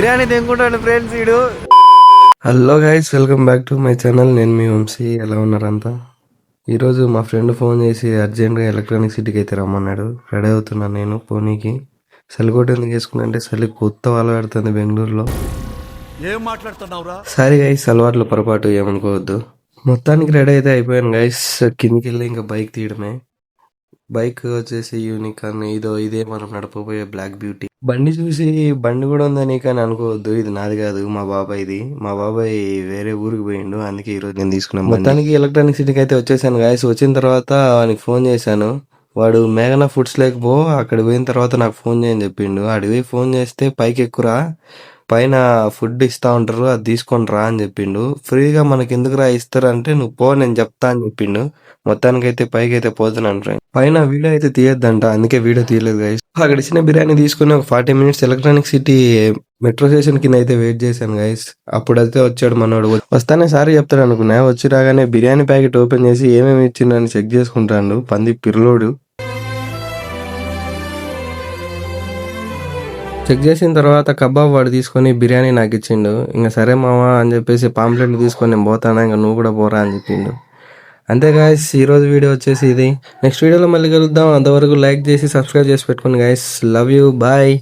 Biryani తినుకుంటాను friends వీడు. Hello guys, welcome back to my channel. నేను మీ వంశీ. ఎలా ఉన్నారంతా? ఈరోజు మా ఫ్రెండ్ ఫోన్ చేసి అర్జెంట్గా ఎలక్ట్రానిక్ సిటీకి అయితే రమ్మన్నాడు. రెడీ అవుతున్నాను నేను పోనీకి. చలికోట ఎందుకు వేసుకున్నా అంటే చలి కొత్త వాళ్ళు పెడుతుంది బెంగళూరులో. ఏం మాట్లాడుతున్నావురా? సారీ గైస్, అలవాట్లు పొరపాటు ఏమనుకోవద్దు. మొత్తానికి రెడీ అయితే అయిపోయాను గైస్. కిందికి వెళ్ళి ఇంకా బైక్ తీయడమే. బైక్ వచ్చేసి యూనికార్న్, ఇదే మనం నడపబోయే బ్లాక్ బ్యూటీ. బండి చూసి బండి కూడా ఉందని కానీ అనుకోవద్దు, ఇది నాది కాదు, మా బాబాయ్ది. మా బాబాయ్ వేరే ఊరికి పోయిండు, అందుకే ఈరోజు నేను తీసుకున్నాను. మొత్తానికి ఎలక్ట్రానిక్ సిటీకి అయితే వచ్చేసాను గాయస్. వచ్చిన తర్వాత వానికి ఫోన్ చేశాను. వాడు మేఘనా ఫుడ్స్ లేకపో అక్కడ పోయిన తర్వాత నాకు ఫోన్ చేయని చెప్పిండు. అడిగి ఫోన్ చేస్తే పైకి ఎక్కురా, పైన ఫుడ్ ఇస్తా ఉంటారు, అది తీసుకొని రా అని చెప్పిండు. ఫ్రీగా మనకి ఎందుకురా ఇస్తారు అంటే, నువ్వు పో నేను చెప్తా అని చెప్పిండు. మొత్తానికైతే పైకి అయితే పోతున్నాను ఫ్రెండ్. పైన వీడియో అయితే తీయొద్దంట, అందుకే వీడియో తీయలేదు గైస్. అక్కడ ఇచ్చిన బిర్యానీ తీసుకుని ఒక 40 minutes electronic city metro station కింద అయితే వెయిట్ చేశాను గైస్. అప్పుడైతే వచ్చాడు మనోడు. వస్తానే సారీ చెప్తాడు అనుకున్నా, వచ్చి రాగానే బిర్యానీ ప్యాకెట్ ఓపెన్ చేసి ఏమేమి ఇచ్చిండని చెక్ చేసుకుంటాడు పంది పిర్లోడు. చెక్ చేసిన తర్వాత కబాబ్ వాడు తీసుకొని బిర్యానీ నాకు ఇచ్చిండు. ఇంకా సరే మావా అని చెప్పేసి పాంప్లెట్ తీసుకొని నేను పోతానా, ఇంకా నువ్వు కూడా పోరా అని చెప్పిండు. అంతే గాయస్, ఈరోజు వీడియో వచ్చేసి ఇది. నెక్స్ట్ వీడియోలో మళ్ళీ కలుద్దాం. అంతవరకు లైక్ చేసి సబ్స్క్రైబ్ చేసి పెట్టుకోండి గాయస్. Love you, bye.